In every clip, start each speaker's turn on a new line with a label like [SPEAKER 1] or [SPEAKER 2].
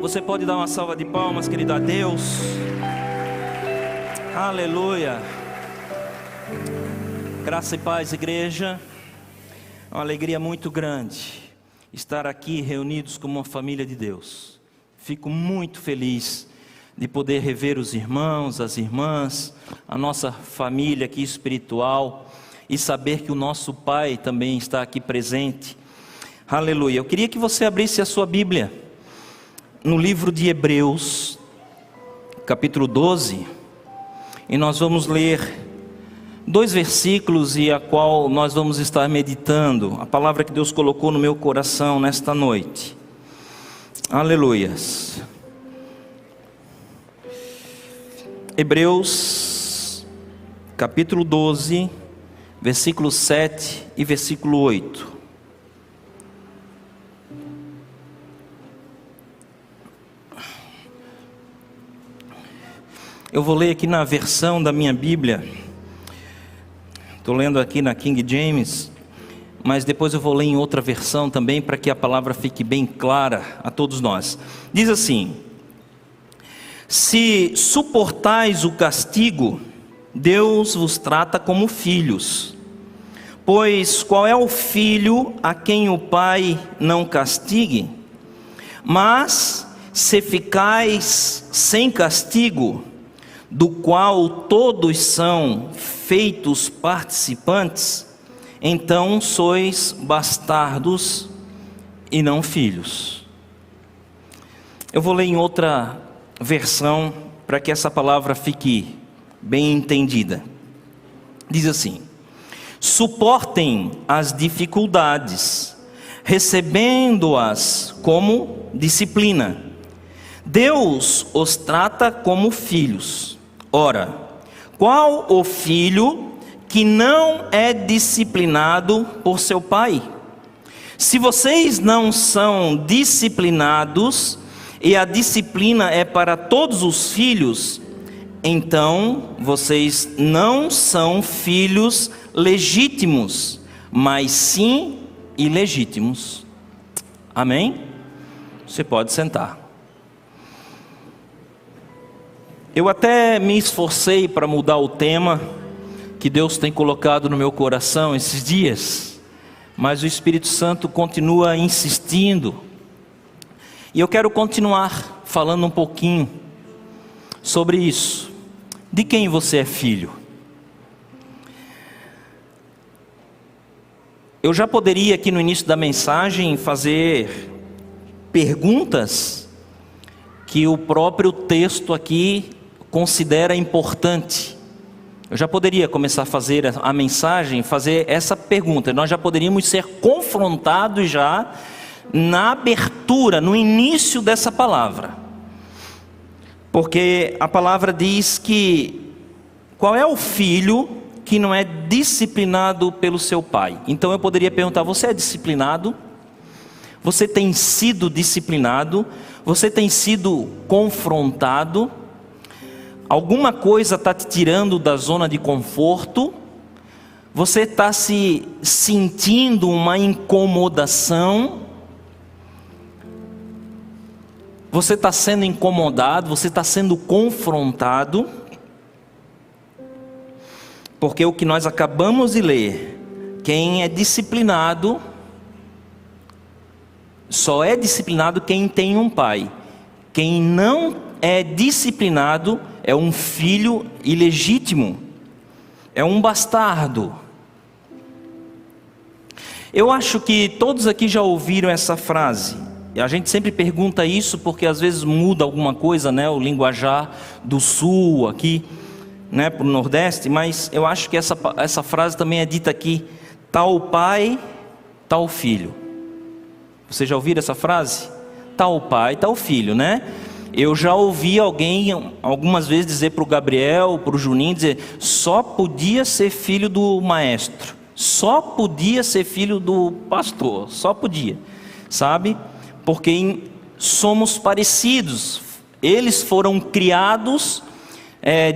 [SPEAKER 1] Você pode dar uma salva de palmas, querido, a Deus. Aleluia. Graça e paz, igreja. É uma alegria muito grande estar aqui reunidos como uma família de Deus. Fico muito feliz de poder rever os irmãos, as irmãs, a nossa família aqui espiritual e saber que o nosso Pai também está aqui presente. Aleluia. Eu queria que você abrisse a sua Bíblia no livro de Hebreus, capítulo 12, e nós vamos ler 2 versículos e a qual nós vamos estar meditando, a palavra que Deus colocou no meu coração nesta noite. Aleluias. Hebreus, capítulo 12, versículo 7 e versículo 8. Eu vou ler aqui na versão da minha Bíblia. Estou lendo aqui na King James, mas depois eu vou ler em outra versão também, para que a palavra fique bem clara a todos nós. Diz assim: se suportais o castigo, Deus vos trata como filhos. Pois qual é o filho a quem o pai não castigue? Mas se ficais sem castigo, do qual todos são feitos participantes, então sois bastardos e não filhos. Eu vou ler em outra versão para que essa palavra fique bem entendida. Diz assim: suportem as dificuldades, recebendo-as como disciplina. Deus os trata como filhos. Ora, qual o filho que não é disciplinado por seu pai? Se vocês não são disciplinados, e a disciplina é para todos os filhos, então vocês não são filhos legítimos, mas sim ilegítimos. Amém? Você pode sentar. Eu até me esforcei para mudar o tema que Deus tem colocado no meu coração esses dias, mas o Espírito Santo continua insistindo. E eu quero continuar falando um pouquinho sobre isso. De quem você é filho? Eu já poderia aqui no início da mensagem fazer perguntas que o próprio texto aqui considera importante. Eu já poderia começar a fazer a mensagem, fazer essa pergunta. Nós já poderíamos ser confrontados já na abertura, no início dessa palavra. Porque a palavra diz que qual é o filho que não é disciplinado pelo seu pai? Então eu poderia perguntar: você é disciplinado? Você tem sido disciplinado? Você tem sido confrontado? Alguma coisa está te tirando da zona de conforto? Você está se sentindo uma incomodação? Você está sendo incomodado? Você está sendo confrontado? Porque o que nós acabamos de ler, quem é disciplinado, só é disciplinado quem tem um pai. Quem não é disciplinado é um filho ilegítimo, é um bastardo. Eu acho que todos aqui já ouviram essa frase. A gente sempre pergunta isso porque às vezes muda alguma coisa, né? O linguajar do sul aqui, né, para o Nordeste. Mas eu acho que essa frase também é dita aqui: tal pai, tal filho. Vocês já ouviram essa frase? Tal pai, tal filho, né? Eu já ouvi alguém algumas vezes dizer para o Gabriel, para o Juninho, dizer: só podia ser filho do maestro, só podia ser filho do pastor, só podia, sabe? Porque somos parecidos. Eles foram criados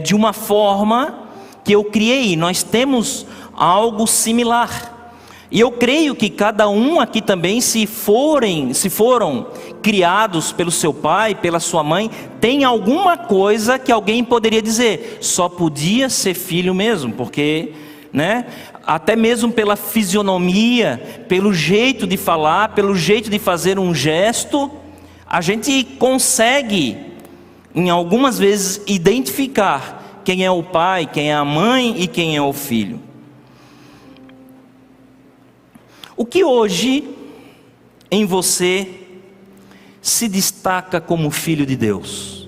[SPEAKER 1] de uma forma que eu criei. Nós temos algo similar. E eu creio que cada um aqui também, se foram criados pelo seu pai, pela sua mãe, tem alguma coisa que alguém poderia dizer, só podia ser filho mesmo, porque, né, até mesmo pela fisionomia, pelo jeito de falar, pelo jeito de fazer um gesto, a gente consegue, em algumas vezes, identificar quem é o pai, quem é a mãe e quem é o filho. O que hoje em você se destaca como filho de Deus?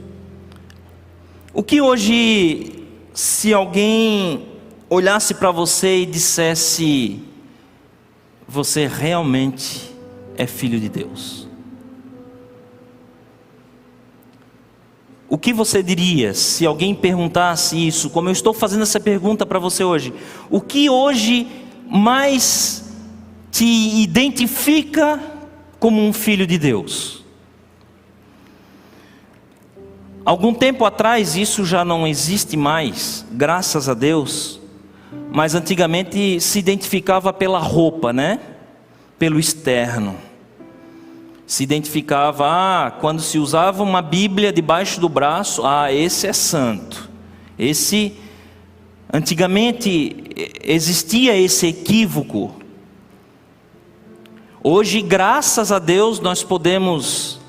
[SPEAKER 1] O que hoje, se alguém olhasse para você e dissesse, você realmente é filho de Deus? O que você diria se alguém perguntasse isso, como eu estou fazendo essa pergunta para você hoje? O que hoje mais te identifica como um filho de Deus? Algum tempo atrás, isso já não existe mais, graças a Deus, mas antigamente se identificava pela roupa, né? Pelo externo. Se identificava, quando se usava uma Bíblia debaixo do braço, esse é santo. Antigamente existia esse equívoco. Hoje, graças a Deus, nós podemos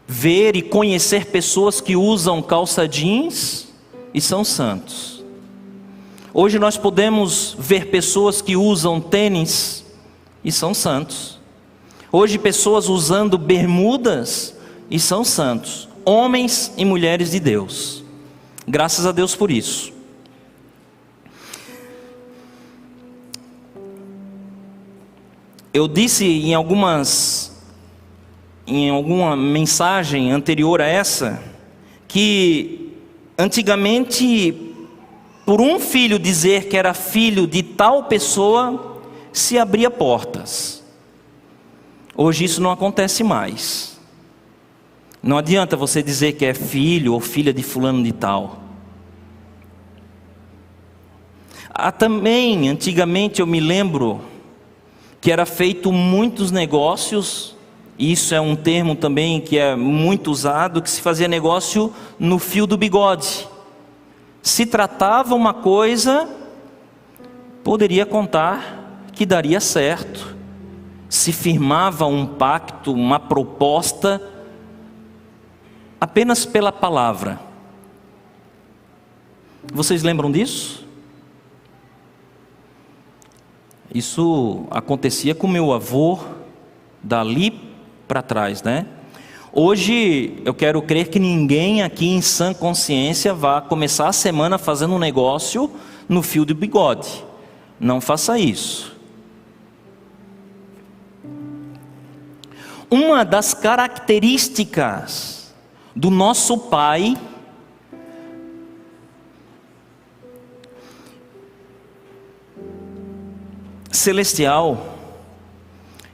[SPEAKER 1] ver e conhecer pessoas que usam calça jeans e são santos. Hoje nós podemos ver pessoas que usam tênis e são santos. Hoje pessoas usando bermudas e são santos. Homens e mulheres de Deus. Graças a Deus por isso. Eu disse em alguma mensagem anterior a essa, que antigamente, por um filho dizer que era filho de tal pessoa, se abria portas. Hoje isso não acontece mais. Não adianta você dizer que é filho ou filha de fulano de tal. Também, antigamente eu me lembro que era feito muitos negócios, e isso é um termo também que é muito usado, que se fazia negócio no fio do bigode. Se tratava uma coisa, poderia contar que daria certo. Se firmava um pacto, uma proposta, apenas pela palavra. Vocês lembram disso? Isso acontecia com meu avô, dali para trás, né? Hoje, eu quero crer que ninguém aqui em sã consciência vá começar a semana fazendo um negócio no fio do bigode. Não faça isso. Uma das características do nosso Pai celestial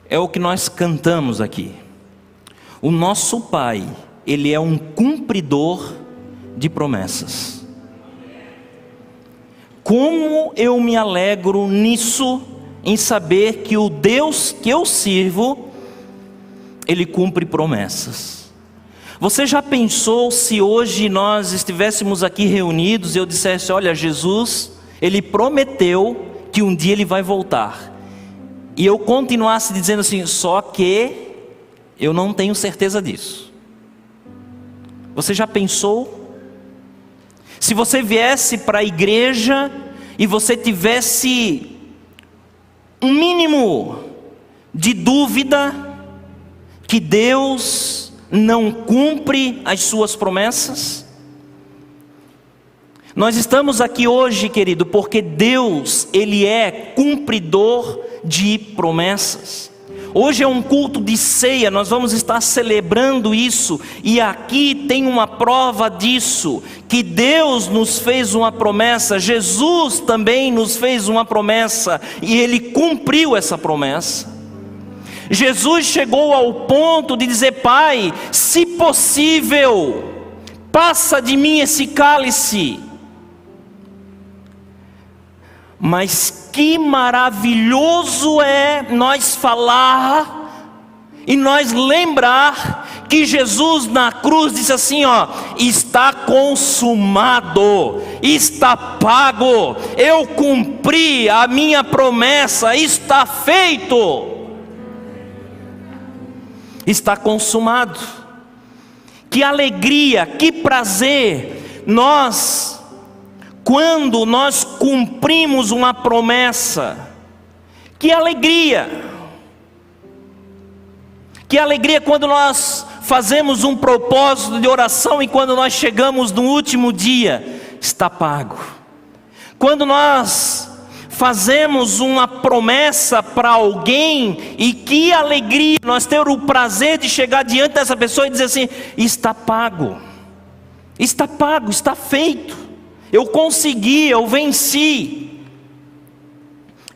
[SPEAKER 1] é o que nós cantamos aqui. O nosso Pai, Ele é um cumpridor de promessas. Como eu me alegro nisso, em saber que o Deus que eu sirvo, Ele cumpre promessas. Você já pensou se hoje nós estivéssemos aqui reunidos e eu dissesse, olha, Jesus, Ele prometeu que um dia Ele vai voltar, e eu continuasse dizendo assim, só que eu não tenho certeza disso. Você já pensou? Se você viesse para a igreja e você tivesse um mínimo de dúvida que Deus não cumpre as suas promessas? Nós estamos aqui hoje, querido, porque Deus, Ele é cumpridor de promessas. Hoje é um culto de ceia, nós vamos estar celebrando isso, e aqui tem uma prova disso, que Deus nos fez uma promessa, Jesus também nos fez uma promessa, e Ele cumpriu essa promessa. Jesus chegou ao ponto de dizer, Pai, se possível, passa de mim esse cálice. Mas que maravilhoso é nós falar e nós lembrar que Jesus na cruz disse assim, ó: está consumado, está pago, eu cumpri a minha promessa, está feito, está consumado. Que alegria, que prazer quando nós cumprimos uma promessa. Que alegria quando nós fazemos um propósito de oração e quando nós chegamos no último dia, está pago. Quando nós fazemos uma promessa para alguém, e que alegria nós ter o prazer de chegar diante dessa pessoa e dizer assim: está pago, está feito, eu consegui, eu venci.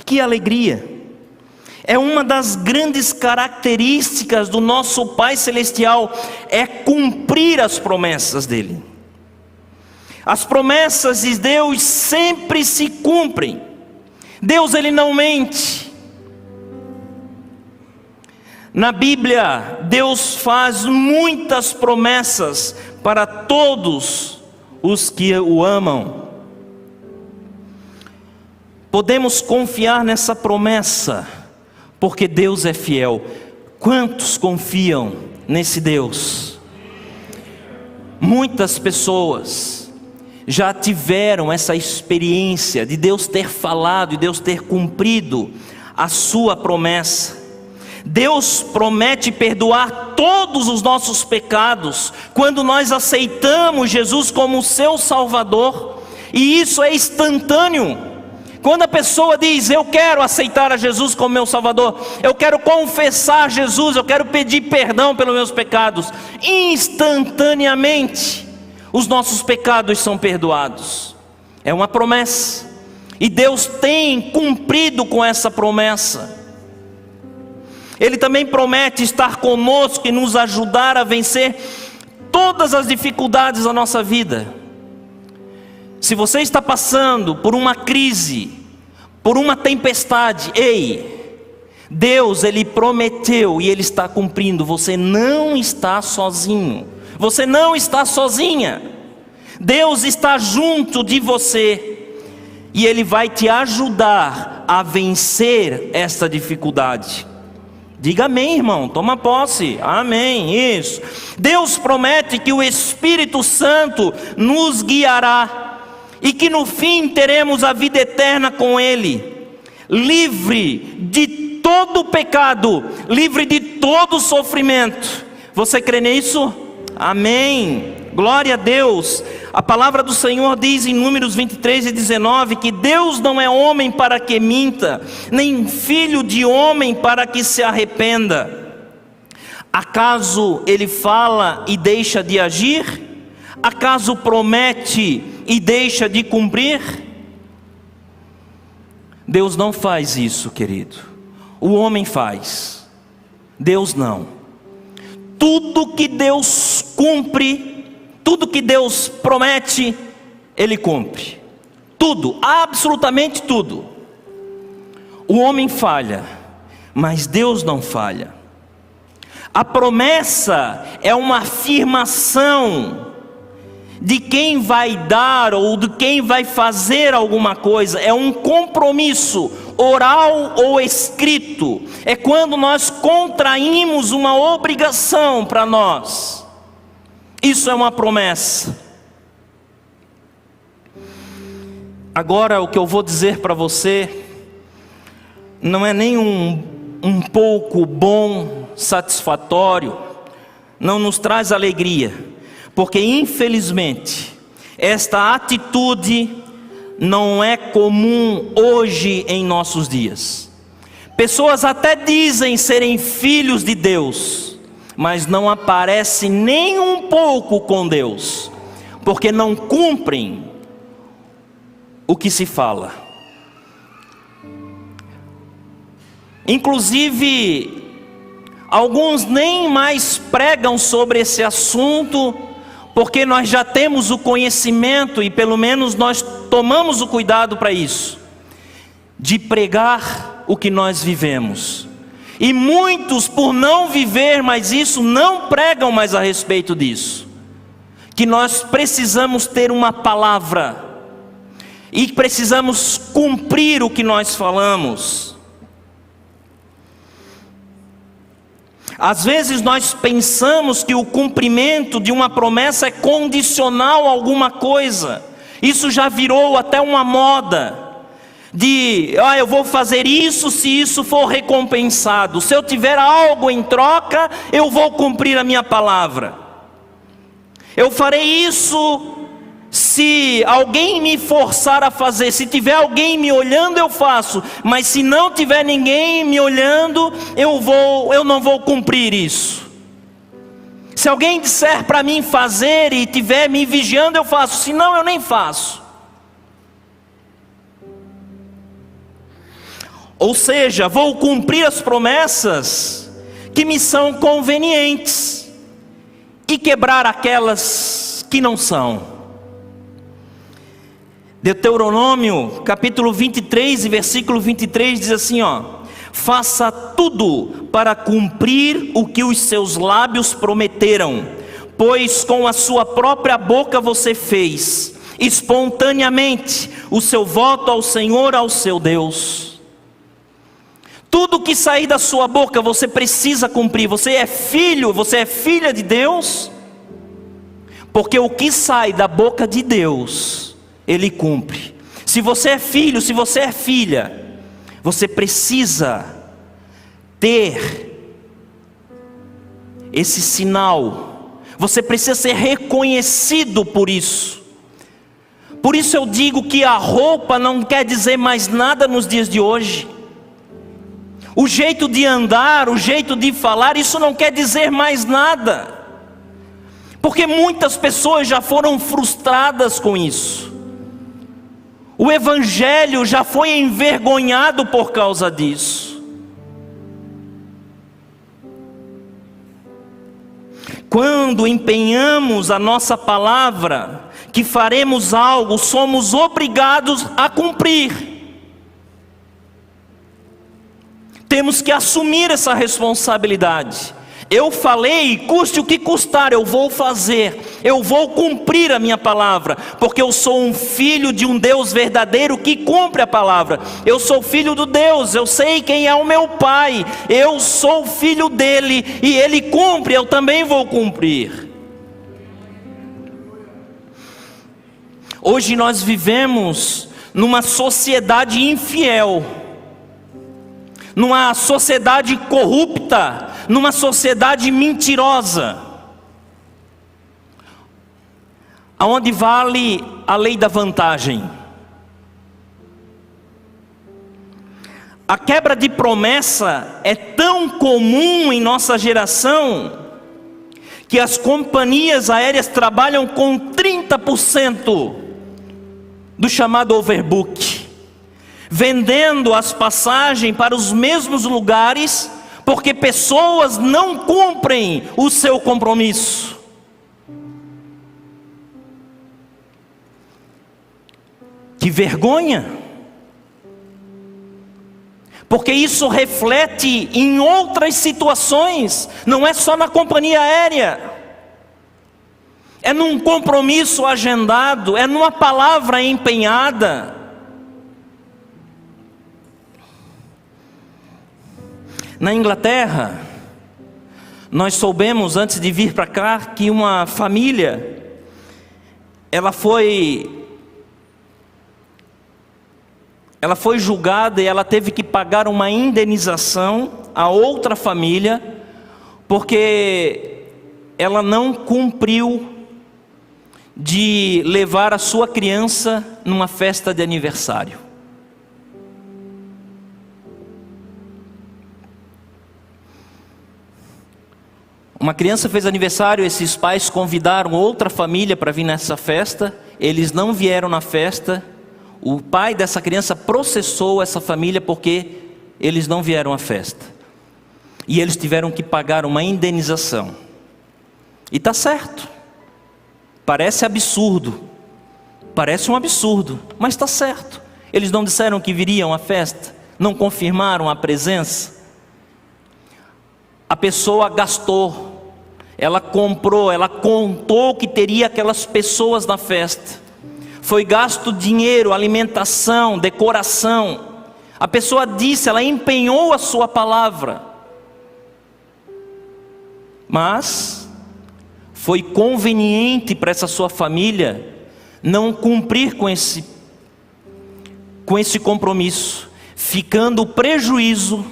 [SPEAKER 1] Que alegria! É uma das grandes características do nosso Pai Celestial, é cumprir as promessas dEle. As promessas de Deus sempre se cumprem. Deus, Ele não mente. Na Bíblia, Deus faz muitas promessas para todos os que o amam. Podemos confiar nessa promessa, porque Deus é fiel. Quantos confiam nesse Deus? Muitas pessoas já tiveram essa experiência de Deus ter falado e Deus ter cumprido a sua promessa. Deus promete perdoar todos os nossos pecados quando nós aceitamos Jesus como seu Salvador, e isso é instantâneo. Quando a pessoa diz: eu quero aceitar a Jesus como meu Salvador, eu quero confessar Jesus, eu quero pedir perdão pelos meus pecados, instantaneamente os nossos pecados são perdoados. É uma promessa, e Deus tem cumprido com essa promessa. Ele também promete estar conosco e nos ajudar a vencer todas as dificuldades da nossa vida. Se você está passando por uma crise, por uma tempestade, Deus, Ele prometeu e Ele está cumprindo. Você não está sozinho, você não está sozinha. Deus está junto de você, e Ele vai te ajudar a vencer esta dificuldade. Diga amém, irmão, toma posse, amém, isso. Deus promete que o Espírito Santo nos guiará, e que no fim teremos a vida eterna com Ele, livre de todo pecado, livre de todo sofrimento. Você crê nisso? Amém, glória a Deus. A palavra do Senhor diz em Números 23:19 que Deus não é homem para que minta, nem filho de homem para que se arrependa. Acaso Ele fala e deixa de agir? Acaso promete e deixa de cumprir? Deus não faz isso, querido. O homem faz, Deus não. Tudo que Deus cumpre, tudo que Deus promete, Ele cumpre. Tudo, absolutamente tudo. O homem falha, mas Deus não falha. A promessa é uma afirmação de quem vai dar ou de quem vai fazer alguma coisa. É um compromisso oral ou escrito. É quando nós contraímos uma obrigação para nós. Isso é uma promessa. Agora, o que eu vou dizer para você não é nem um pouco bom, satisfatório, não nos traz alegria, porque infelizmente esta atitude não é comum hoje em nossos dias. Pessoas até dizem serem filhos de Deus, mas não aparecem nem um pouco com Deus, porque não cumprem o que se fala. Inclusive, alguns nem mais pregam sobre esse assunto, porque nós já temos o conhecimento e pelo menos nós tomamos o cuidado para isso. de pregar o que nós vivemos. E muitos, por não viver mais isso, não pregam mais a respeito disso. Que nós precisamos ter uma palavra e precisamos cumprir o que nós falamos. Às vezes nós pensamos que o cumprimento de uma promessa é condicional a alguma coisa. Isso já virou até uma moda. Eu vou fazer isso se isso for recompensado. Se eu tiver algo em troca, eu vou cumprir a minha palavra. Eu farei isso se alguém me forçar a fazer. Se tiver alguém me olhando, eu faço. Mas se não tiver ninguém me olhando, eu não vou cumprir isso. Se alguém disser para mim fazer e tiver me vigiando, eu faço. Se não, eu nem faço. Ou seja, vou cumprir as promessas que me são convenientes e quebrar aquelas que não são. Deuteronômio capítulo 23 e versículo 23 diz assim, faça tudo para cumprir o que os seus lábios prometeram, pois com a sua própria boca você fez espontaneamente o seu voto ao Senhor, ao seu Deus. Tudo que sair da sua boca você precisa cumprir. Você é filho, você é filha de Deus, porque o que sai da boca de Deus, Ele cumpre. Se você é filho, se você é filha, você precisa ter esse sinal. Você precisa ser reconhecido por isso. Por isso eu digo que a roupa não quer dizer mais nada nos dias de hoje. O jeito de andar, o jeito de falar, isso não quer dizer mais nada. Porque muitas pessoas já foram frustradas com isso. O evangelho já foi envergonhado por causa disso. Quando empenhamos a nossa palavra, que faremos algo, somos obrigados a cumprir. Temos que assumir essa responsabilidade. Eu falei, custe o que custar, eu vou fazer, eu vou cumprir a minha palavra, porque eu sou um filho de um Deus verdadeiro que cumpre a palavra. Eu sou filho do Deus, eu sei quem é o meu Pai, eu sou filho dele e ele cumpre, eu também vou cumprir. Hoje nós vivemos numa sociedade infiel, numa sociedade corrupta, numa sociedade mentirosa, aonde vale a lei da vantagem. A quebra de promessa é tão comum em nossa geração, que as companhias aéreas trabalham com 30% do chamado overbook, vendendo as passagens para os mesmos lugares, porque pessoas não cumprem o seu compromisso. Que vergonha! Porque isso reflete em outras situações, não é só na companhia aérea, é num compromisso agendado, é numa palavra empenhada. Na Inglaterra, nós soubemos antes de vir para cá que uma família, ela foi julgada e ela teve que pagar uma indenização a outra família, porque ela não cumpriu de levar a sua criança numa festa de aniversário. Uma criança fez aniversário, esses pais convidaram outra família para vir nessa festa, eles não vieram na festa. O pai dessa criança processou essa família porque eles não vieram à festa. E eles tiveram que pagar uma indenização. E está certo. Parece absurdo. Parece um absurdo, mas está certo. Eles não disseram que viriam à festa? Não confirmaram a presença? A pessoa gastou, ela comprou, ela contou que teria aquelas pessoas na festa. Foi gasto dinheiro, alimentação, decoração. A pessoa disse, ela empenhou a sua palavra. Mas foi conveniente para essa sua família não cumprir com esse compromisso, ficando prejuízo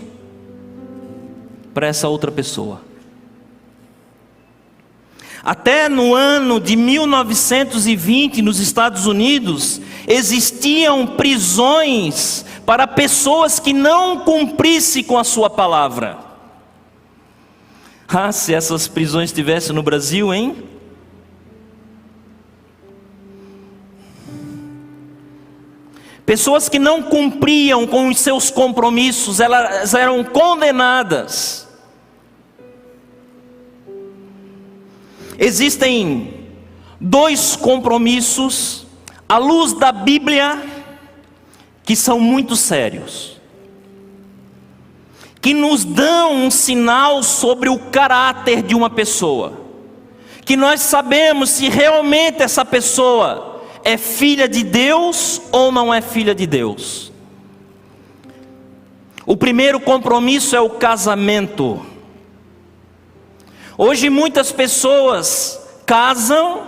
[SPEAKER 1] para essa outra pessoa. Até no ano de 1920, nos Estados Unidos, existiam prisões para pessoas que não cumprissem com a sua palavra. Ah, se essas prisões estivessem no Brasil, hein? Pessoas que não cumpriam com os seus compromissos, elas eram condenadas. Existem 2 compromissos, à luz da Bíblia, que são muito sérios, que nos dão um sinal sobre o caráter de uma pessoa, que nós sabemos se realmente essa pessoa é filha de Deus ou não é filha de Deus. O primeiro compromisso é o casamento. Hoje muitas pessoas casam,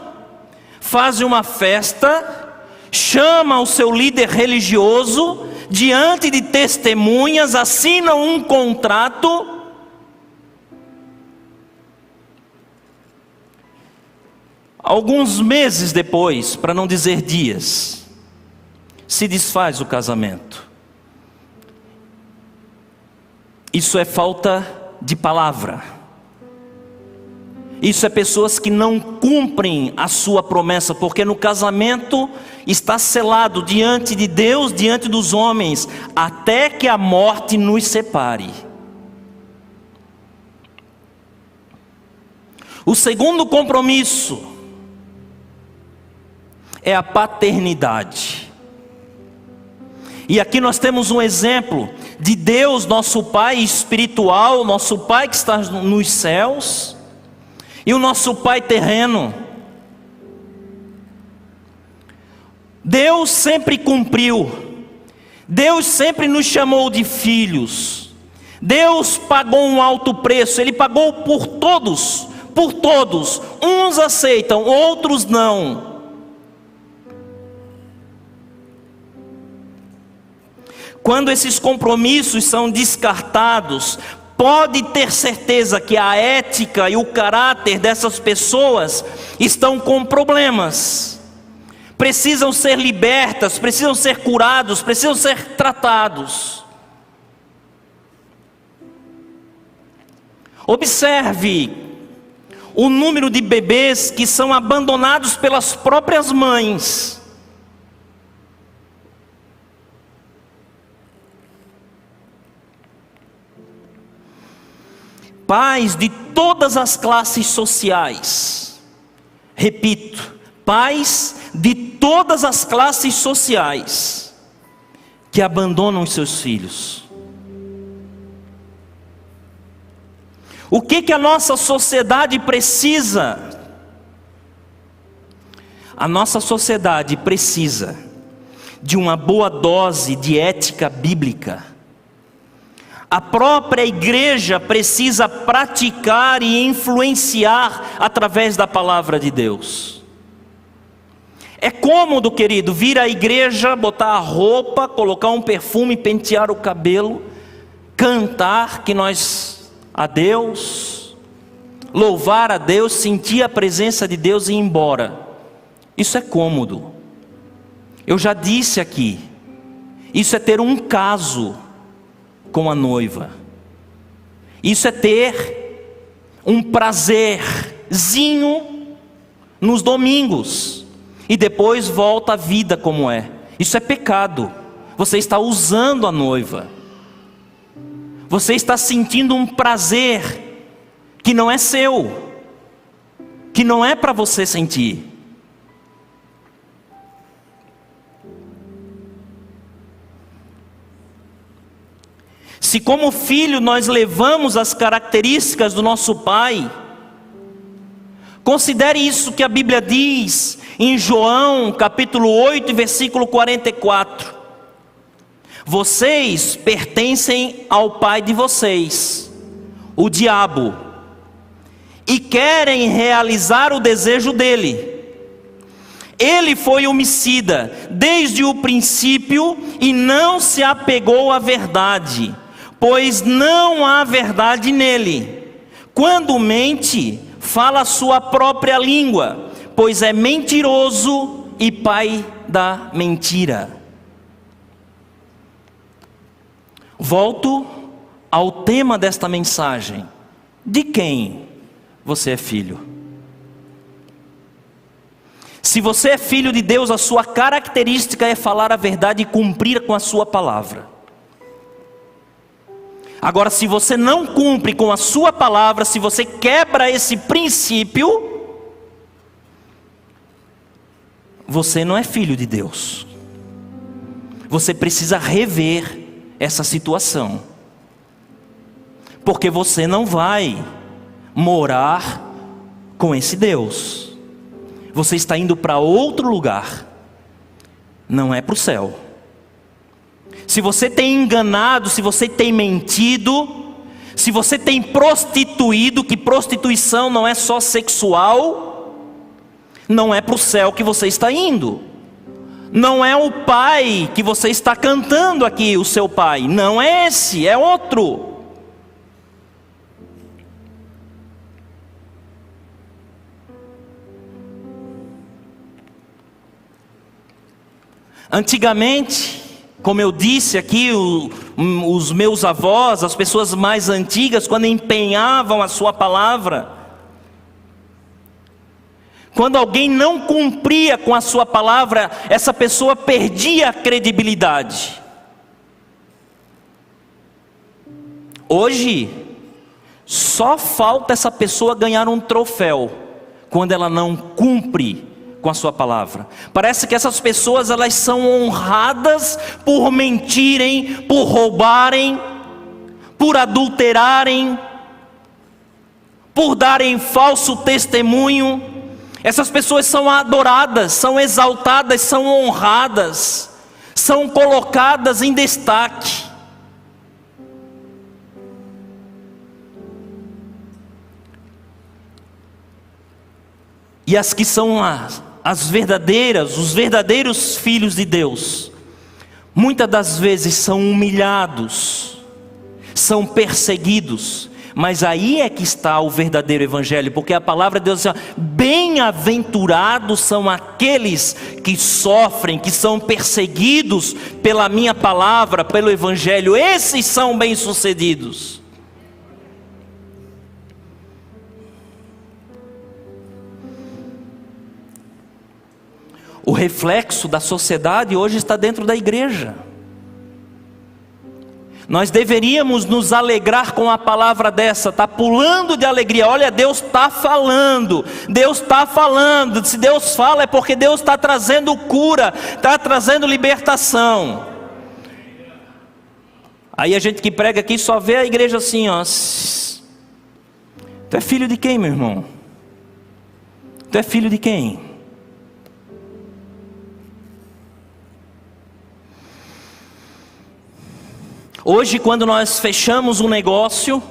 [SPEAKER 1] fazem uma festa, chamam o seu líder religioso, diante de testemunhas, assinam um contrato. Alguns meses depois, para não dizer dias, se desfaz o casamento. Isso é falta de palavra. Isso é pessoas que não cumprem a sua promessa, porque no casamento está selado diante de Deus, diante dos homens, até que a morte nos separe. O segundo compromisso é a paternidade. E aqui nós temos um exemplo de Deus, nosso Pai espiritual, nosso Pai que está nos céus, e o nosso Pai terreno. Deus sempre cumpriu. Deus sempre nos chamou de filhos. Deus pagou um alto preço. Ele pagou por todos. Por todos. Uns aceitam, outros não. Quando esses compromissos são descartados, pode ter certeza que a ética e o caráter dessas pessoas estão com problemas. Precisam ser libertas, precisam ser curados, precisam ser tratados. Observe o número de bebês que são abandonados pelas próprias mães. Pais de todas as classes sociais, repito, pais de todas as classes sociais, que abandonam os seus filhos. O que a nossa sociedade precisa? A nossa sociedade precisa de uma boa dose de ética bíblica. A própria igreja precisa praticar e influenciar através da palavra de Deus. É cômodo, querido, vir à igreja, botar a roupa, colocar um perfume, pentear o cabelo, cantar que nós a Deus, louvar a Deus, sentir a presença de Deus e ir embora. Isso é cômodo. Eu já disse aqui, isso é ter um caso com a noiva. Isso é ter um prazerzinho nos domingos e depois volta à vida como é. Isso é pecado. Você está usando a noiva. Você está sentindo um prazer que não é seu, que não é para você sentir. Se como filho nós levamos as características do nosso pai, considere isso que a Bíblia diz em João capítulo 8, versículo 44. Vocês pertencem ao pai de vocês, o diabo, e querem realizar o desejo dele. Ele foi homicida desde o princípio e não se apegou à verdade, pois não há verdade nele. Quando mente, fala a sua própria língua, pois é mentiroso e pai da mentira. Volto ao tema desta mensagem. De quem você é filho? Se você é filho de Deus, a sua característica é falar a verdade e cumprir com a sua palavra. Agora, se você não cumpre com a sua palavra, se você quebra esse princípio, você não é filho de Deus. Você precisa rever essa situação, porque você não vai morar com esse Deus. Você está indo para outro lugar, não é para o céu. Se você tem enganado, se você tem mentido, se você tem prostituído, que prostituição não é só sexual, não é para o céu que você está indo. Não é o pai que você está cantando aqui, o seu pai. Não é esse, é outro. Antigamente, como eu disse aqui, os meus avós, as pessoas mais antigas, quando empenhavam a sua palavra, quando alguém não cumpria com a sua palavra, essa pessoa perdia a credibilidade. Hoje, só falta essa pessoa ganhar um troféu, quando ela não cumpre com a sua palavra. Parece que essas pessoas, elas são honradas por mentirem, por roubarem, por adulterarem, por darem falso testemunho. Essas pessoas são adoradas, são exaltadas, são honradas, são colocadas em destaque. E as que são as verdadeiras, os verdadeiros filhos de Deus, muitas das vezes são humilhados, são perseguidos. Mas aí é que está o verdadeiro evangelho, porque a palavra de Deus diz: bem-aventurados são aqueles que sofrem, que são perseguidos pela minha palavra, pelo evangelho. Esses são bem-sucedidos. O reflexo da sociedade hoje está dentro da igreja. Nós deveríamos nos alegrar com a palavra dessa, está pulando de alegria. Olha, Deus está falando, Deus está falando. Se Deus fala é porque Deus está trazendo cura, está trazendo libertação. Aí a gente que prega aqui só vê a igreja assim, ó. Tu é filho de quem, meu irmão? Tu é filho de quem? Hoje, quando nós fechamos um negócio,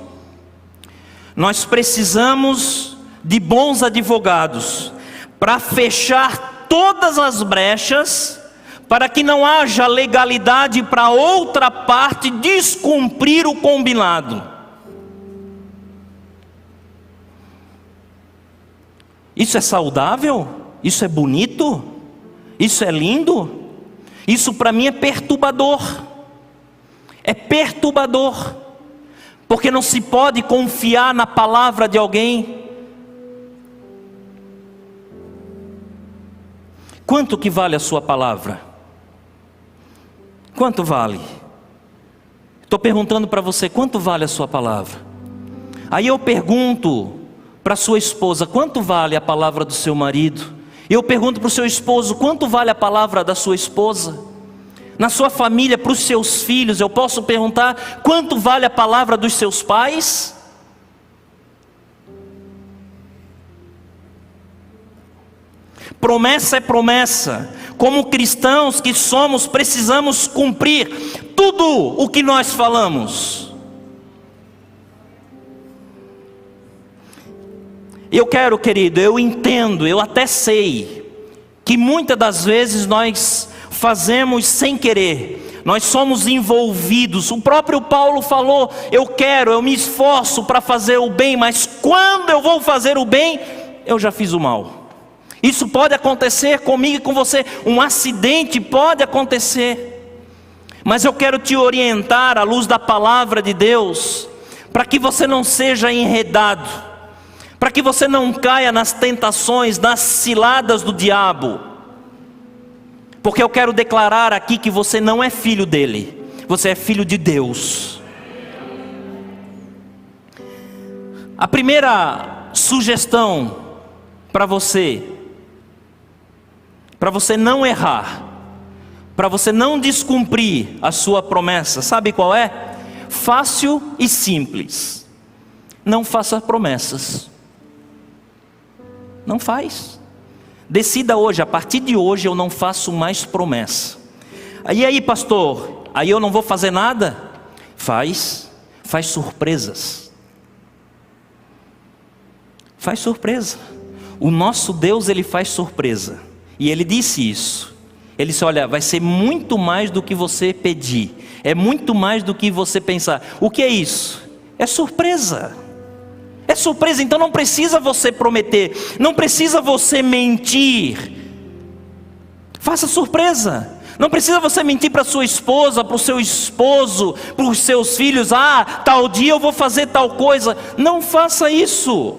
[SPEAKER 1] nós precisamos de bons advogados para fechar todas as brechas, para que não haja legalidade para outra parte descumprir o combinado. Isso é saudável? Isso é bonito? Isso é lindo? Isso para mim é perturbador. É perturbador, porque não se pode confiar na palavra de alguém. Quanto que vale a sua palavra? Quanto vale? Estou perguntando para você, quanto vale a sua palavra? Aí eu pergunto para sua esposa, quanto vale a palavra do seu marido? Eu pergunto para o seu esposo, quanto vale a palavra da sua esposa? na sua família, para os seus filhos. Eu posso perguntar: quanto vale a palavra dos seus pais? Promessa é promessa. Como cristãos que somos, precisamos cumprir tudo o que nós falamos. Eu quero, querido, eu entendo, eu até sei que muitas das vezes nós fazemos sem querer, nós somos envolvidos. O próprio Paulo falou: eu me esforço para fazer o bem, mas quando eu vou fazer o bem, eu já fiz o mal. Isso pode acontecer comigo e com você, um acidente pode acontecer, mas eu quero te orientar à luz da palavra de Deus, para que você não seja enredado, para que você não caia nas tentações, nas ciladas do diabo, porque eu quero declarar aqui que você não é filho dele, você é filho de Deus. A primeira sugestão para você não errar, para você não descumprir a sua promessa, sabe qual é? Fácil e simples: não faça promessas. Não faz. Decida hoje: a partir de hoje eu não faço mais promessa. E aí, pastor, aí eu não vou fazer nada? Faz surpresas. Faz surpresa. O nosso Deus, Ele faz surpresa. E Ele disse isso. Ele disse: olha, vai ser muito mais do que você pedir, é muito mais do que você pensar. O que é isso? É surpresa. É surpresa. Então não precisa você prometer, não precisa você mentir. Faça surpresa. Não precisa você mentir para sua esposa, para o seu esposo, para os seus filhos: tal dia eu vou fazer tal coisa. Não faça isso.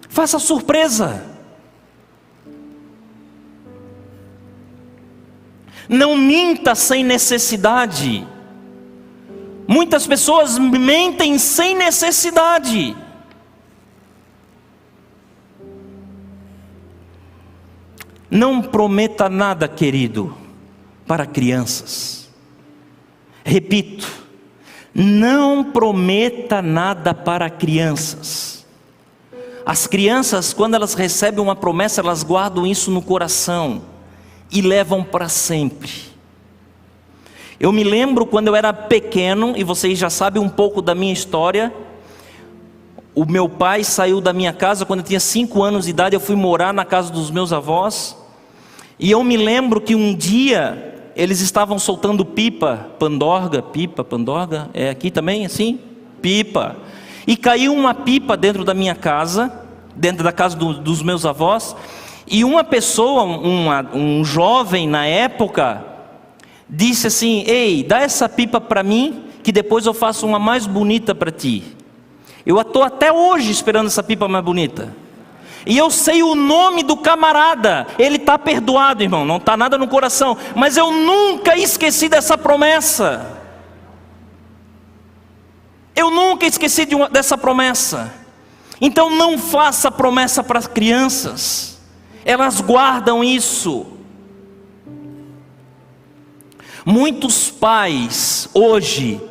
[SPEAKER 1] Faça surpresa. Não minta sem necessidade. Muitas pessoas mentem sem necessidade. Não prometa nada, querido, para crianças. Repito, não prometa nada para crianças. As crianças, quando elas recebem uma promessa, elas guardam isso no coração e levam para sempre. Eu me lembro quando eu era pequeno, e vocês já sabem um pouco da minha história. O meu pai saiu da minha casa quando eu tinha 5 anos de idade. Eu fui morar na casa dos meus avós. E eu me lembro que um dia eles estavam soltando pipa, pandorga, é aqui também assim? Pipa. E caiu uma pipa dentro da minha casa, dentro da casa dos meus avós. E uma pessoa, um jovem na época, disse assim: ei, dá essa pipa para mim, que depois eu faço uma mais bonita para ti. Eu estou até hoje esperando essa pipa mais bonita. E eu sei o nome do camarada. Ele está perdoado, irmão, não está nada no coração. Mas eu nunca esqueci dessa promessa. Eu nunca esqueci dessa promessa. Então não faça promessa para as crianças. Elas guardam isso. Muitos pais hoje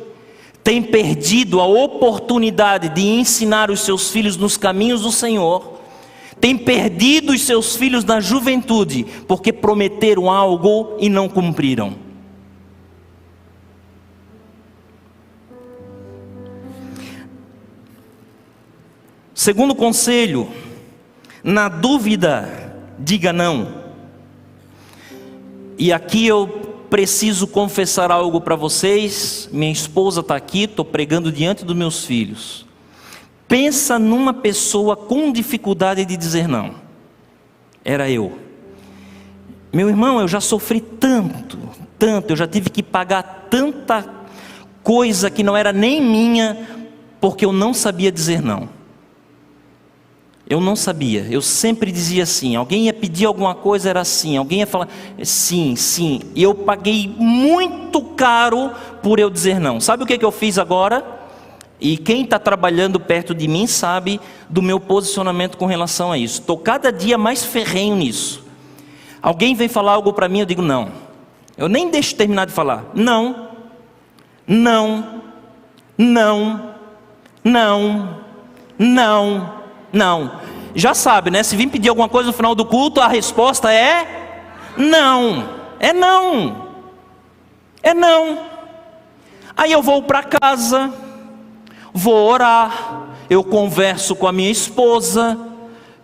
[SPEAKER 1] têm perdido a oportunidade de ensinar os seus filhos nos caminhos do Senhor. Têm perdido os seus filhos na juventude, porque prometeram algo e não cumpriram. Segundo conselho: na dúvida, diga não. E aqui eu preciso confessar algo para vocês. Minha esposa está aqui, estou pregando diante dos meus filhos. Pensa numa pessoa com dificuldade de dizer não. Era eu. Meu irmão, eu já sofri tanto, eu já tive que pagar tanta coisa que não era nem minha, porque eu não sabia dizer não. Eu não sabia, eu sempre dizia sim. Alguém ia pedir alguma coisa, era sim. Alguém ia falar sim, sim. E eu paguei muito caro por eu dizer não. Sabe o que eu fiz agora? E quem está trabalhando perto de mim sabe do meu posicionamento com relação a isso. Estou cada dia mais ferrenho nisso. Alguém vem falar algo para mim, eu digo não. Eu nem deixo terminar de falar. Não, não, não, não, não, não. Já sabe, né? Se vir pedir alguma coisa no final do culto, a resposta é não. É não. É não. Aí eu vou para casa, vou orar, eu converso com a minha esposa,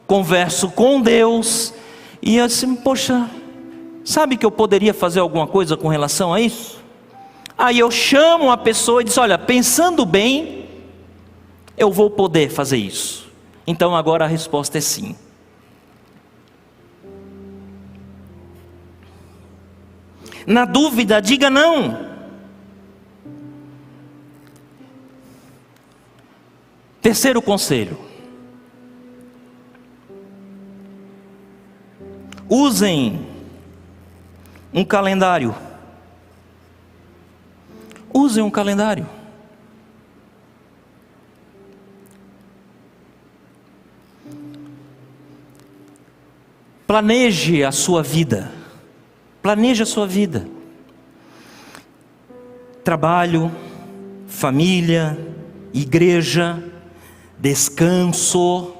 [SPEAKER 1] converso com Deus, e assim, poxa, sabe que eu poderia fazer alguma coisa com relação a isso? Aí eu chamo a pessoa e diz: olha, pensando bem, eu vou poder fazer isso. Então agora a resposta é sim. Na dúvida, diga não. Terceiro conselho: usem um calendário. Usem um calendário. Planeje a sua vida. Planeje a sua vida. Trabalho, família, igreja, descanso.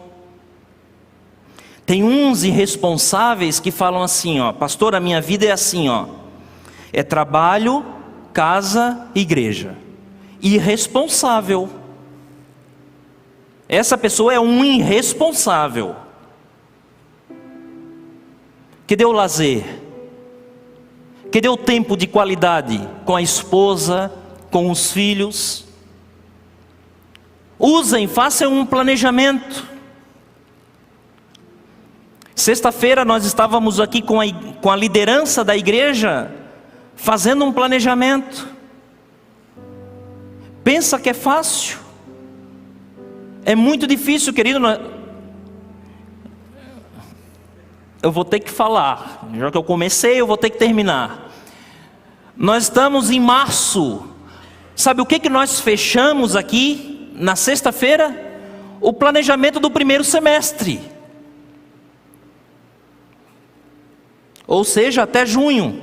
[SPEAKER 1] Tem uns irresponsáveis que falam assim, ó: pastor, a minha vida é assim, ó, é trabalho, casa, igreja. Irresponsável. Essa pessoa é um irresponsável. Cadê o lazer? Cadê o tempo de qualidade com a esposa, com os filhos? Usem, façam um planejamento. Sexta-feira nós estávamos aqui com a liderança da igreja, fazendo um planejamento. Pensa que é fácil? É muito difícil, querido. Eu vou ter que falar, já que eu comecei, eu vou ter que terminar. Nós estamos em março. Sabe o que nós fechamos aqui na sexta-feira? O planejamento do primeiro semestre. Ou seja, até junho.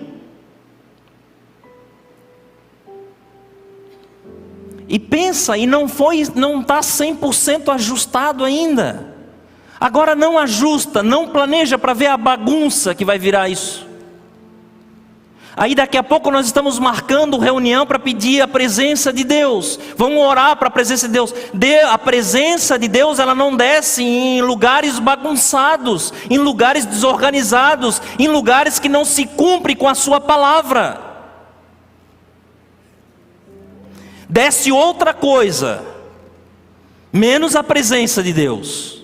[SPEAKER 1] E pensa, e não está 100% ajustado ainda. Agora não ajusta, não planeja para ver a bagunça que vai virar isso. Aí daqui a pouco nós estamos marcando reunião para pedir a presença de Deus. Vamos orar para a presença de Deus. A presença de Deus, ela não desce em lugares bagunçados, em lugares desorganizados, em lugares que não se cumpre com a sua palavra. Desce outra coisa, menos a presença de Deus.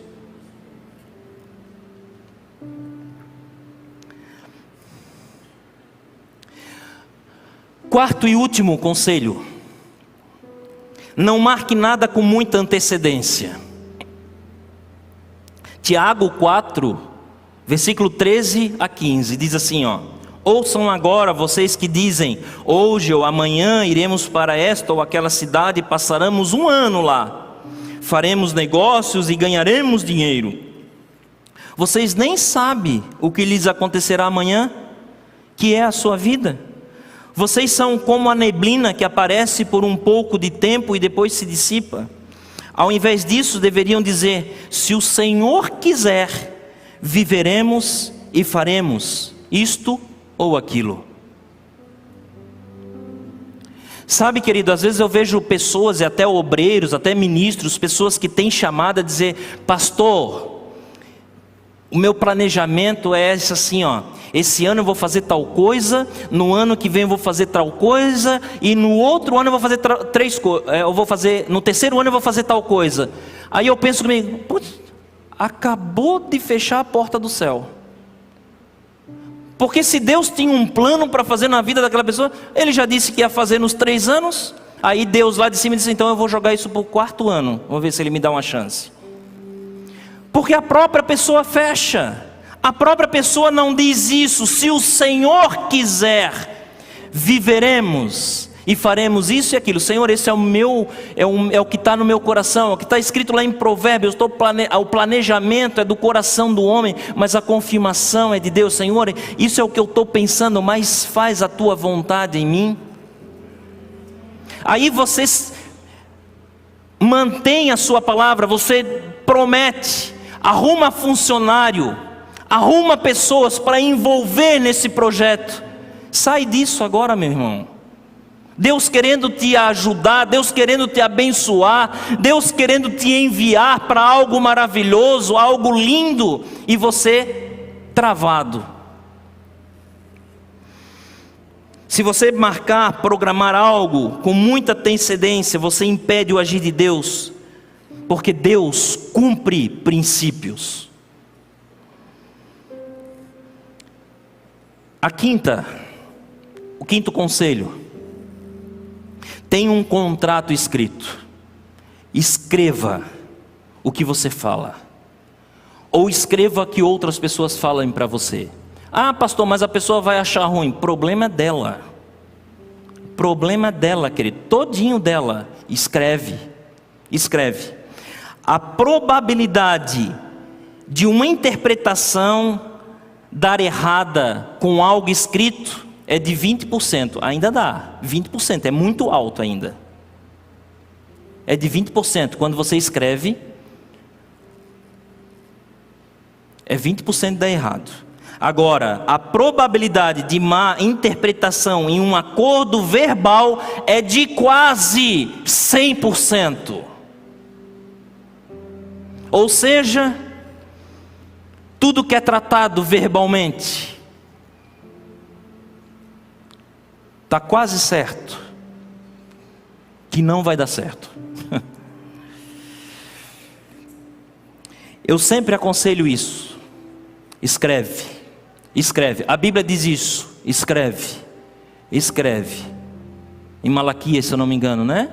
[SPEAKER 1] Quarto e último conselho: não marque nada com muita antecedência. Tiago 4, versículo 13 a 15, diz assim, ó: ouçam agora vocês que dizem, hoje ou amanhã iremos para esta ou aquela cidade e passaremos um ano lá, faremos negócios e ganharemos dinheiro. Vocês nem sabem o que lhes acontecerá amanhã, que é a sua vida. Vocês são como a neblina que aparece por um pouco de tempo e depois se dissipa. Ao invés disso, deveriam dizer: se o Senhor quiser, viveremos e faremos isto ou aquilo. Sabe, querido, às vezes eu vejo pessoas, e até obreiros, até ministros, pessoas que têm chamado a dizer: pastor, o meu planejamento é esse assim, ó, esse ano eu vou fazer tal coisa, no ano que vem eu vou fazer tal coisa, e no outro ano eu vou fazer no terceiro ano eu vou fazer tal coisa. Aí eu penso comigo: putz, acabou de fechar a porta do céu. Porque se Deus tinha um plano para fazer na vida daquela pessoa, Ele já disse que ia fazer nos 3 anos. Aí Deus lá de cima disse: então eu vou jogar isso para o 4º ano, vamos ver se Ele me dá uma chance. Porque a própria pessoa fecha. A própria pessoa não diz isso: se o Senhor quiser, viveremos e faremos isso e aquilo. Senhor, esse é o que está no meu coração, é o que está escrito lá em Provérbios. O planejamento é do coração do homem, mas a confirmação é de Deus. Senhor, isso é o que eu estou pensando, mas faz a tua vontade em mim. Aí você mantém a sua palavra, você promete, arruma funcionário, arruma pessoas para envolver nesse projeto. Sai disso agora, meu irmão. Deus querendo te ajudar, Deus querendo te abençoar, Deus querendo te enviar para algo maravilhoso, algo lindo, e você travado. Se você marcar, programar algo com muita antecedência, você impede o agir de Deus, porque Deus cumpre princípios. O quinto conselho: tem um contrato escrito. Escreva o que você fala, ou escreva o que outras pessoas falem para você. Ah, pastor, mas a pessoa vai achar ruim. Problema dela. Problema dela, querido. Todinho dela. Escreve. A probabilidade de uma interpretação dar errada com algo escrito é de 20%. Ainda dá. 20%. É muito alto ainda. É de 20%. Quando você escreve, é 20% dá errado. Agora, a probabilidade de má interpretação em um acordo verbal é de quase 100%. Ou seja, tudo que é tratado verbalmente está quase certo que não vai dar certo. Eu sempre aconselho isso. Escreve. A Bíblia diz isso. Escreve. Em Malaquias, se eu não me engano, né?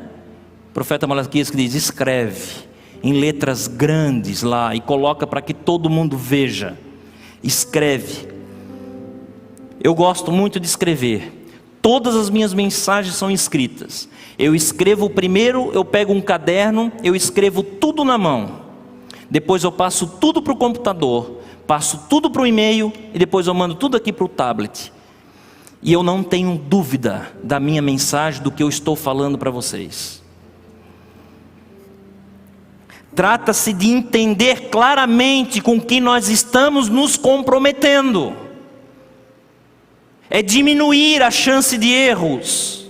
[SPEAKER 1] O profeta Malaquias que diz: escreve em letras grandes lá e coloca para que todo mundo veja. Escreve. Eu gosto muito de escrever. Todas as minhas mensagens são escritas. Eu escrevo primeiro, eu pego um caderno, eu escrevo tudo na mão. Depois eu passo tudo para o computador, passo tudo para o e-mail e depois eu mando tudo aqui para o tablet. E eu não tenho dúvida da minha mensagem, do que eu estou falando para vocês. Trata-se de entender claramente com que nós estamos nos comprometendo. É diminuir a chance de erros.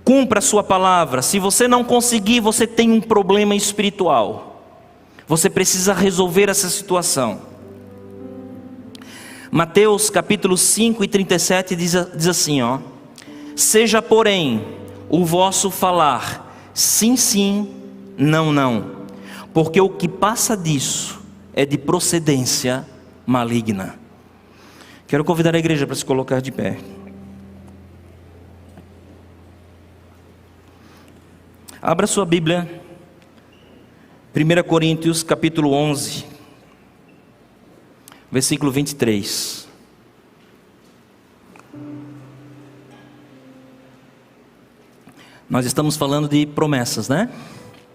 [SPEAKER 1] Cumpra a sua palavra. Se você não conseguir, você tem um problema espiritual. Você precisa resolver essa situação. Mateus capítulo 5 e 37 diz assim, ó: seja porém o vosso falar sim, sim, não, não, porque o que passa disso é de procedência maligna. Quero convidar a igreja para se colocar de pé. Abra sua Bíblia, 1 Coríntios capítulo 11, versículo 23. Nós estamos falando de promessas, né?